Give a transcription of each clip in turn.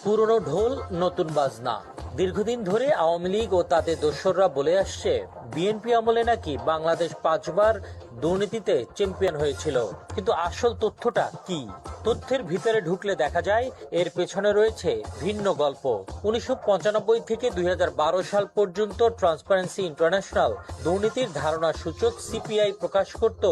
পুরনো ঢোল নতুন বাজনা। দীর্ঘদিন ধরে আওয়ামী লীগ ও তাদের দোসররা বলে আসছে, বিএনপি আমলে নাকি বাংলাদেশ 5বার দুর্নীতিতে চ্যাম্পিয়ন হয়েছিল। কিন্তু আসল তথ্যটা কি? তথ্যের ভিতরে ঢুকলে দেখা যায় এর পেছনে রয়েছে ভিন্ন গল্প। 1995 থেকে 2012 সাল পর্যন্ত ট্রান্সপারেন্সি ইন্টারন্যাশনাল দুর্নীতির ধারণা সূচক সিপিআই প্রকাশ করত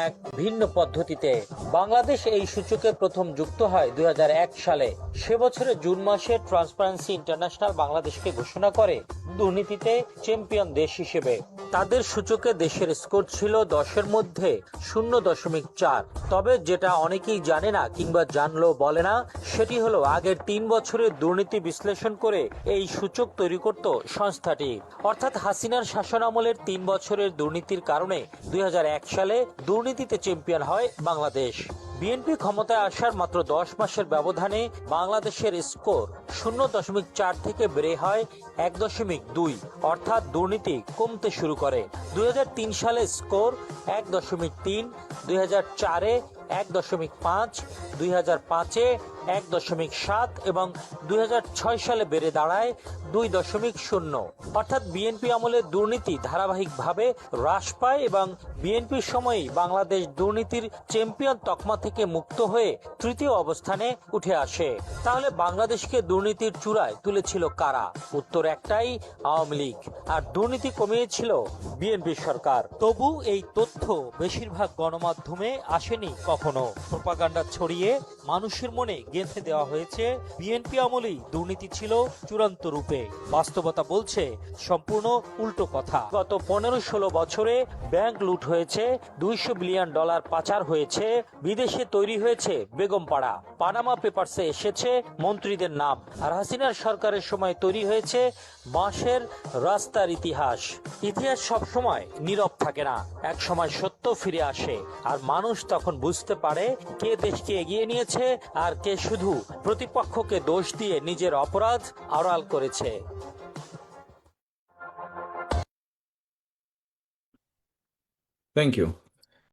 এক ভিন্ন পদ্ধতিতে। বাংলাদেশ এই সূচকে প্রথম যুক্ত হয় 2001 সালে। সে বছরের জুন মাসে ট্রান্সপারেন্সি ইন্টারন্যাশনাল বাংলাদেশকে ঘোষণা করে দুর্নীতিতে চ্যাম্পিয়ন দেশ হিসেবে। তাদের সূচকে দেশের স্কোর ছিল 10-এর মধ্যে 0.4। তবে যেটা অনেকেই জানে না কিংবা জানলেও বলে না, সেটি হলো আগের 3 বছরের দুর্নীতি বিশ্লেষণ করে এই সূচক তৈরি করত সংস্থাটি। অর্থাৎ হাসিনার শাসনামলের 3 বছরের দুর্নীতির কারণে 2001 সালে দুর্নীতিতে চ্যাম্পিয়ন হয় বাংলাদেশ। বিএনপি ক্ষমতায় আসার মাত্র 10 মাসের ব্যবধানে বাংলাদেশের স্কোর 0.4 থেকে বেড়ে হয় 1.2, অর্থাৎ দুর্নীতি কমতে শুরু করে। 2003 সালে স্কোর 1.3, 2004-এ 1.5, 2005-এ 1.7 এবং 2006 সালে বেড়ে দাঁড়ায় 2.0। অর্থাৎ বিএনপি আমলে দুর্নীতি ধারাবাহিকভাবে হ্রাস পায় এবং বিএনপির সময়ই বাংলাদেশ দুর্নীতির চ্যাম্পিয়ন তকমা থেকে মুক্ত হয়ে তৃতীয় অবস্থানে উঠে আসে। তাহলে বাংলাদেশকে দুর্নীতির চূড়ায় তুলেছিল কারা? উত্তর একটাই, আওয়ামী লীগ। আর দুর্নীতি কমিয়েছিল বিএনপি সরকার। তবু এই তথ্য বেশিরভাগ গণমাধ্যমে আসেনি কখনো। প্রোপাগান্ডা ছড়িয়ে মানুষের মনে গেঁথে দেওয়া হয়েছে বিএনপি আমলেই দুর্নীতি ছিল চূড়ান্ত রূপে। বাস্তবতা বলছে সম্পূর্ণ উল্টো কথা। গত 15-16 বছরে ব্যাংক লুট হয়েছে, $200 বিলিয়ন পাচার হয়েছে, বিদেশে তৈরি হয়েছে বেগমপাড়া, পানামা পেপারসে এসেছে মন্ত্রীদের নাম। আর হাসিনার সরকারের সময় তৈরি হয়েছে বাঁশের রাস্তার ইতিহাস। ইতিহাস সব সময় নীরব থাকে না, এক সময় সত্য ফিরে আসে আর মানুষ তখন বুঝতে পারে কে দেশকে এগিয়ে নিয়েছে আর কে শুধু প্রতিপক্ষকে দোষ দিয়ে নিজের অপরাধ আড়াল করেছে। Thank you.